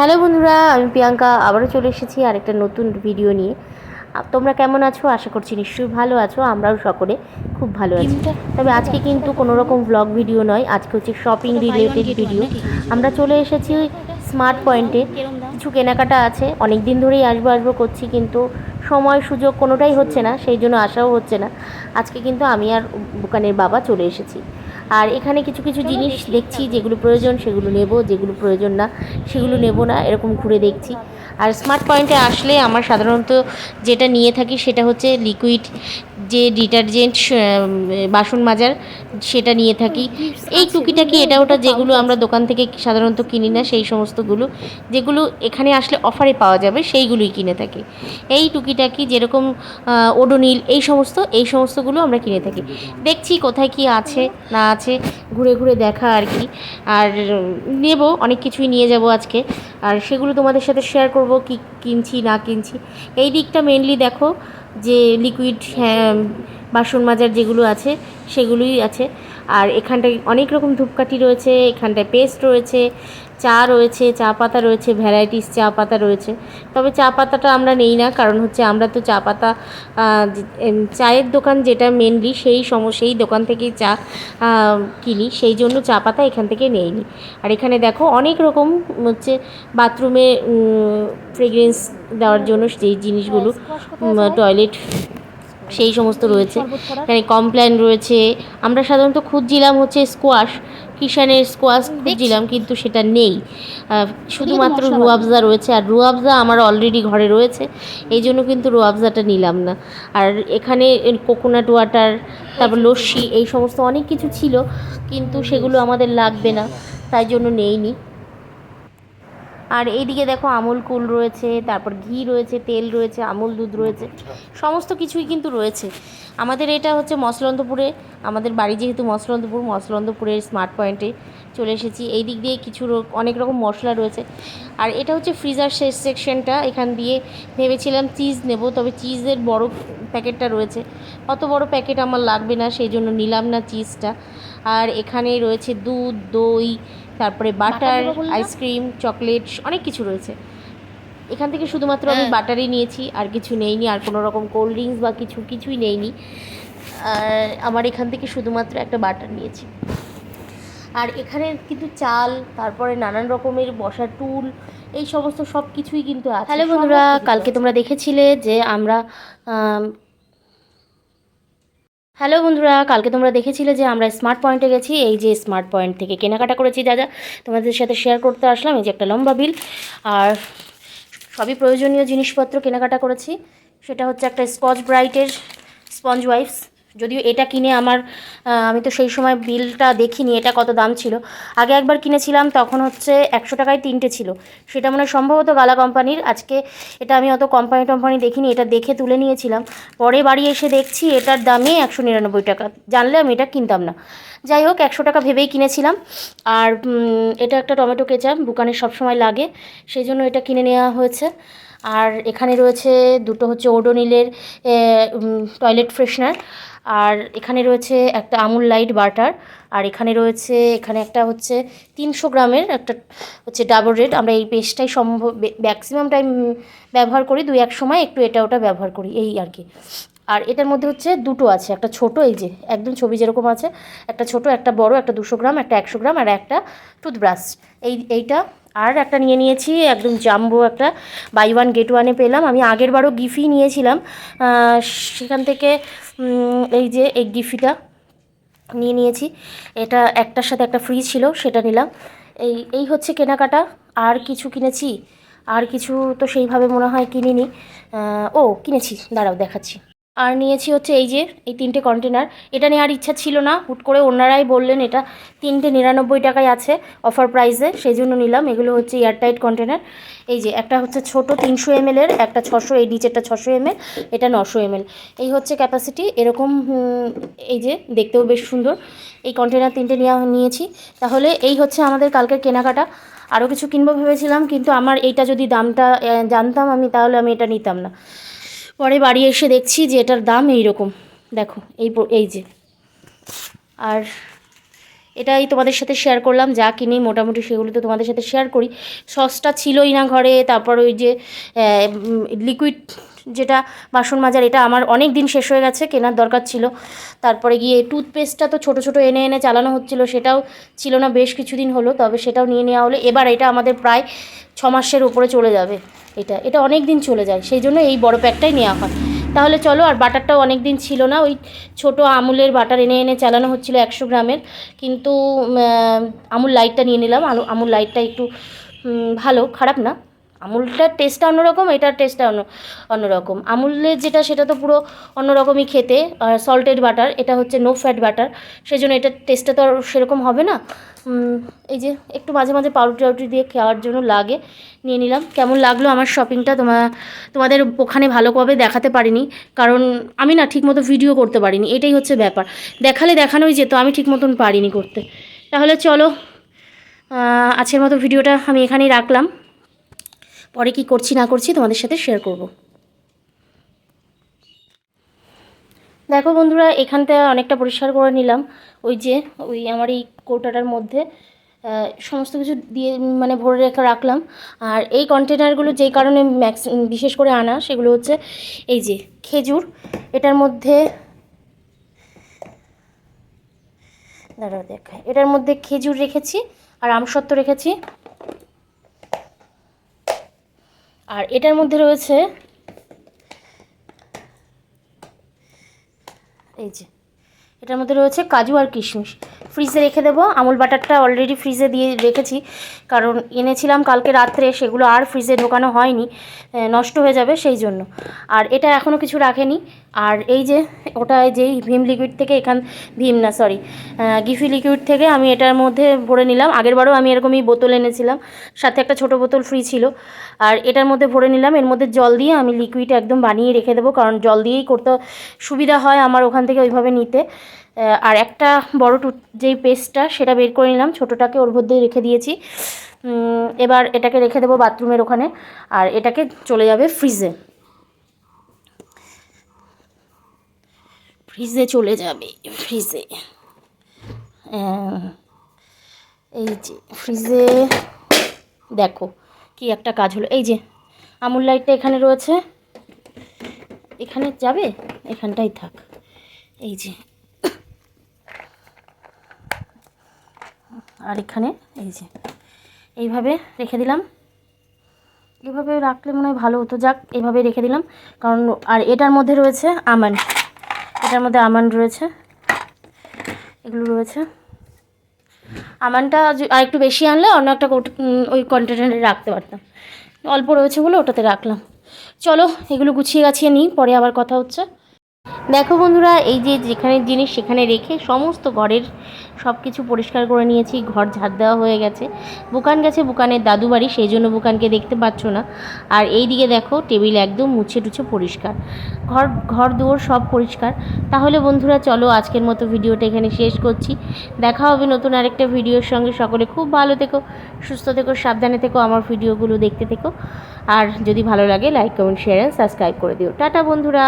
Hello বন্ধুরা, আমি প্রিয়াঙ্কা আবারও চলে এসেছি আরেকটা নতুন ভিডিও নিয়ে। তোমরা কেমন আছো? আশা করছি নিশ্চয়ই ভালো আছো। আমরাও সকলে খুব ভালো আছি। তবে আজকে কিন্তু কোনো রকম ব্লগ ভিডিও নয়, আজকে হচ্ছে শপিং রিলেটেড ভিডিও। আমরা চলে এসেছি স্মার্ট পয়েন্টে। কিছু কেনাকাটা আছে, অনেক দিন ধরেই আসবো আসবো করছি, কিন্তু সময় সুযোগ কোনোটাই হচ্ছে না, সেই জন্য আসাও হচ্ছে না। আজকে কিন্তু আমি আর দোকানের বাবা চলে এসেছি। আর এখানে কিছু কিছু জিনিস দেখছি, যেগুলো প্রয়োজন সেগুলো নেব, যেগুলো প্রয়োজন না সেগুলো নেব না, এরকম ঘুরে দেখছি। আর স্মার্ট পয়েন্টে আসলে আমার সাধারণত যেটা নিয়ে থাকি সেটা হচ্ছে লিকুইড, যে ডিটারজেন্ট, বাসন মাজার, সেটা নিয়ে থাকি। এই টুকিটাকি এটা ওটা যেগুলো আমরা দোকান থেকে সাধারণত কিনি না, সেই সমস্তগুলো যেগুলো এখানে আসলে অফারে পাওয়া যাবে সেইগুলোই কিনে থাকি। এই টুকিটাকি যেরকম ওডোনিল, এই সমস্তগুলো আমরা কিনে থাকি। দেখছি কোথায় কি আছে না আছে, ঘুরে ঘুরে দেখা আর কি। আর নেব, অনেক কিছুই নিয়ে যাব আজকে, আর সেগুলো তোমাদের সাথে শেয়ার করব, কি কিনছি না কিনছি। এই দিকটা মেনলি দেখো, যে লিকুইড বাসন মাজার যেগুলো আছে সেগুলোই আছে। আর এখানটায় অনেক রকম ধূপকাঠি রয়েছে, এখানটায় পেস্ট রয়েছে, চা রয়েছে, চা পাতা রয়েছে, ভ্যারাইটিস চা পাতা রয়েছে। তবে চা পাতাটা আমরা নেই না, কারণ হচ্ছে আমরা তো চা পাতা, চায়ের দোকান যেটা মেনলি সেই দোকান থেকেই চা কিনি, সেই জন্য চা পাতা এখান থেকে নেইনি। আর এখানে দেখো অনেক রকম হচ্ছে বাথরুমে ফ্রেগরেন্স দেওয়ার জন্য যেই জিনিসগুলো, টয়লেট, সেই সমস্ত রয়েছে। এখানে কমপ্ল্যান রয়েছে। আমরা সাধারণত খুঁজছিলাম হচ্ছে স্কোয়াশ, কিষানের স্কোয়াশ খুঁজছিলাম, কিন্তু সেটা নেই। শুধুমাত্র রুয়াবজা রয়েছে, আর রুয়াবজা আমার অলরেডি ঘরে রয়েছে, এই জন্য কিন্তু রুয়াবজাটা নিলাম না। আর এখানে কোকোনাট ওয়াটার, তারপর লস্যি, এই সমস্ত অনেক কিছু ছিল, কিন্তু সেগুলো আমাদের লাগবে না, তাই জন্য নেইনি। আর এইদিকে দেখো আমুল কুল রয়েছে, তারপর ঘি রয়েছে, তেল রয়েছে, আমুল দুধ রয়েছে, সমস্ত কিছুই কিন্তু রয়েছে। আমাদের এটা হচ্ছে মসলন্দপুরে, আমাদের বাড়ি যেহেতু মসলন্দপুরের স্মার্ট পয়েন্টে চলে এসেছি। এই দিক দিয়ে অনেক রকম মশলা রয়েছে। আর এটা হচ্ছে ফ্রিজার সেকশনটা, এখান দিয়ে ভেবেছিলাম চিজ নেব, তবে চিজের বড় প্যাকেটটা রয়েছে, অত বড় প্যাকেট আমার লাগবে না, সেই জন্য নিলাম না চিজটা। আর এখানে রয়েছে দুধ, দই, তারপরে বাটার, আইসক্রিম, চকলেট, অনেক কিছু রয়েছে। এখান থেকে শুধুমাত্র আমি বাটারই নিয়েছি, আর কিছু নেইনি, আর কোনো রকম কোল্ড ড্রিঙ্কস বা কিছুই নেইনি। আর আমার এখান থেকে শুধুমাত্র একটা বাটার নিয়েছি। আর এখানে কিন্তু চাল, তারপরে নানান রকমের বসার টুল, এই সমস্ত সব কিছুই কিন্তু আছে। হ্যালো বন্ধুরা, কালকে তোমরা দেখেছিলে যে আমরা স্মার্ট পয়েন্টে গেছি। এই যে স্মার্ট পয়েন্ট থেকে কেনাকাটা করেছি যা যা, তোমাদের সাথে শেয়ার করতে আসলাম। এই যে একটা লম্বা বিল, আর সবই প্রয়োজনীয় জিনিসপত্র কেনাকাটা করেছি। সেটা হচ্ছে একটা স্কচ ব্রাইটের স্পঞ্জ ওয়াইপস, যদিও এটা কিনে আমি তো সেই সময় বিলটা দেখিনি এটা কত দাম ছিল। আগে একবার কিনেছিলাম, তখন হচ্ছে 100 টাকায় 3টে ছিল, সেটা মনে হয় সম্ভবত গালা কোম্পানির। আজকে এটা আমি অত কোম্পানি দেখিনি, এটা দেখে তুলে নিয়েছিলাম। পরে বাড়ি এসে দেখছি এটার দামে 199 টাকা, জানলে আমি এটা কিনতাম না। যাই হোক, 100 টাকা ভেবেই কিনেছিলাম। আর এটা একটা টমেটো কেচাপ, দোকানে সবসময় লাগে, সেই জন্য এটা কিনে নেওয়া হয়েছে। আর এখানে রয়েছে দুটো হচ্ছে ওডোনিলের টয়লেট ফ্রেশনার, আর এখানে রয়েছে একটা আমুল লাইট বাটার, আর এখানে একটা হচ্ছে 300 গ্রামের একটা হচ্ছে ডাবল রেড। আমরা এই পেস্টটাই ম্যাক্সিমাম টাইম ব্যবহার করি, 2-1 সময় একটু এটা ওটা ব্যবহার করি, এই আর কি। আর এটার মধ্যে হচ্ছে দুটো আছে, একটা ছোট, এই যে একদম ছবি যেরকম আছে, একটা ছোট, একটা বড়, একটা 200 গ্রাম, একটা 100 গ্রাম, আর একটা টুথব্রাশ, এইটা। আর একটা নিয়ে নিয়েছি একদম জাম্বো, একটা বাই ওয়ান গেট ওয়ানে পেলাম। আমি আগের বারও গিফি নিয়েছিলাম, সেখান থেকে এই যে এই গিফিটা নিয়ে নিয়েছি। এটা একটার সাথে একটা ফ্রি ছিল, সেটা নিলাম। এই হচ্ছে কেনাকাটা। আর কিছু কিনেছি, আর কিছু তো সেইভাবে মনে হয় কিনিনি। কিনেছি, দাঁড়াও দেখাচ্ছি। আর নিয়েছি হচ্ছে এই 3টে কন্টেনার। এটা নেওয়ার ইচ্ছা ছিল না, হুট করে ওনারাই বললেন এটা 3টে 99 টাকায় আছে অফার প্রাইসে, সেই জন্য নিলাম। এগুলো হচ্ছে এয়ারটাইট কন্টেনার। এই যে একটা হচ্ছে ছোট 300 ml-এর, একটা 600, এই নিচেরটা 600 ml, এটা 900 ml। এই হচ্ছে ক্যাপাসিটি এরকম। এই যে দেখতেও বেশ সুন্দর। এই কন্টেনার 3টে নিয়েছি। তাহলে এই হচ্ছে আমাদের কালকের কেনাকাটা। আরও কিছু কিনবো ভেবেছিলাম, কিন্তু আমার এইটা যদি দামটা জানতাম আমি, তাহলে আমি এটা নিতাম না। পরে বাড়ি এসে দেখছি যে এটার দাম এই রকম, দেখো এই যে। আর এটাই তোমাদের সাথে শেয়ার করলাম, যা কিনি মোটামুটি সেগুলো তো তোমাদের সাথে শেয়ার করি। সসটা ছিলই না ঘরে, তারপর ওই যে লিকুইড যেটা বাসন মাজার, এটা আমার অনেক দিন শেষ হয়ে গেছে, কেনার দরকার ছিল। তারপরে গিয়ে টুথপেস্টটা তো ছোটো ছোটো এনে এনে চালানো হচ্ছিলো, সেটাও ছিল না বেশ কিছুদিন হলো, তবে সেটাও নিয়ে নেওয়া হলো। এবার এটা আমাদের প্রায় 6 মাসের উপরে চলে যাবে, এটা অনেক দিন চলে যায়, সেই জন্য এই বড় প্যাকটাই নেওয়া হয়। তাহলে চলো, আর বাটারটাও অনেক দিন ছিল না, ওই ছোটো আমুলের বাটার এনে এনে চালানো হচ্ছিলো 100 গ্রামের, কিন্তু আমুল লাইটটা নিয়ে নিলাম। আমুল লাইটটা একটু ভালো, খারাপ না। আমুলটার টেস্টটা অন্যরকম, এটার টেস্টটা অন্যরকম। আমুলের যেটা সেটা তো পুরো অন্যরকমই খেতে, আর সল্টেড বাটার, এটা হচ্ছে নো ফ্যাট বাটার, সেই জন্য এটার টেস্টটা তো আর সেরকম হবে না। এই যে একটু মাঝে মাঝে পাউরুটি টাউরুটি দিয়ে খাওয়ার জন্য লাগে, নিয়ে নিলাম। কেমন লাগলো আমার শপিংটা তোমাদের ওখানে ভালোভাবে দেখাতে পারিনি, কারণ আমি না ঠিকমতো ভিডিও করতে পারিনি, এটাই হচ্ছে ব্যাপার। দেখালে দেখানোই যেত, আমি ঠিক মতন পারিনি করতে। তাহলে চলো, আজকের মতো ভিডিওটা আমি এখানেই রাখলাম, পরে কি করছি না করছি তোমাদের সাথে শেয়ার করব। দেখো বন্ধুরা, এখানটা অনেকটা পরিষ্কার করে নিলাম। ওই আমার এই কৌটাটার মধ্যে সমস্ত কিছু দিয়ে মানে ভরে রেখে রাখলাম। আর এই কন্টেনারগুলো যেই কারণে বিশেষ করে আনা, সেগুলো হচ্ছে এই যে খেজুর, এটার মধ্যে দেখায়, এটার মধ্যে খেজুর রেখেছি আর আমসত্ত্ব রেখেছি। আর এটার মধ্যে রয়েছে এই যে, এটার মধ্যে রয়েছে কাজু আর কিশমিশ। ফ্রিজে রেখে দেবো। আমুল বাটারটা অলরেডি ফ্রিজে দিয়ে রেখেছি, কারণ এনেছিলাম কালকে রাত্রে, সেগুলো আর ফ্রিজে ঢোকানো হয়নি, নষ্ট হয়ে যাবে সেই জন্য। আর এটা এখনও কিছু রাখেনি। আর এই যে ওটা যেই ভিম লিকুইড থেকে গিফি লিকুইড থেকে আমি এটার মধ্যে ভরে নিলাম। আগেরবারও আমি এরকমই বোতল এনেছিলাম, সাথে একটা ছোটো বোতল ফ্রি ছিল। আর এটার মধ্যে ভরে নিলাম। এর মধ্যে জল দিয়ে আমি লিকুইড একদম বানিয়ে রেখে দেবো, কারণ জল দিয়েই করতে সুবিধা হয় আমার ওখান থেকে ওইভাবে নিতে। আর একটা বড় যেই পেস্টটা সেটা বের করে নিলাম, ছোটোটাকে ওর মধ্যে রেখে দিয়েছি। এবার এটাকে রেখে দেবো বাথরুমের ওখানে, আর এটাকে চলে যাবে ফ্রিজে চলে যাবে। এই যে ফ্রিজে দেখো কি একটা কাজ হলো। এই যে আমুল লাইটটা এখানে রয়েছে, এখানে যাবে, এখানটাই থাক। এই যে, আর এখানে এই যে এইভাবে রেখে দিলাম। এইভাবে রাখলে মনে হয় ভালো হতো, যাক এইভাবে রেখে দিলাম। কারণ আর এটার মধ্যে রয়েছে আমন্ড রয়েছে, এগুলো রয়েছে। আমন্ডটা আর একটু বেশি আনলে অন্য একটা ওই কন্টেনারে রাখতে পারতাম, অল্প রয়েছে বলে ওটাতে রাখলাম। চলো এগুলো গুছিয়ে গাছিয়ে নিই, পরে আবার কথা হচ্ছে। দেখো বন্ধুরা, এই যে যেখানে জিনিস সেখানে রেখে সমস্ত ঘরের সব কিছু পরিষ্কার করে নিয়েছি। ঘর ঝাড় দেওয়া হয়ে গেছে। বুকান গেছে বুকানের দাদু বাড়ি, সেই জন্য বুকানকে দেখতে পাচ্ছ না। আর এই দিকে দেখো টেবিল একদম মুছে টুছে পরিষ্কার, ঘর দুয়ার সব পরিষ্কার। তাহলে বন্ধুরা চলো, আজকের মতো ভিডিওটা এখানে শেষ করছি। দেখা হবে নতুন আরেকটা ভিডিওর সঙ্গে। সকলে খুব ভালো থেকো, সুস্থ থেকো, সাবধানে থেকো, আমার ভিডিওগুলো দেখতে থেকো। আর যদি ভালো লাগে like comment share and subscribe করে দিও। টাটা বন্ধুরা।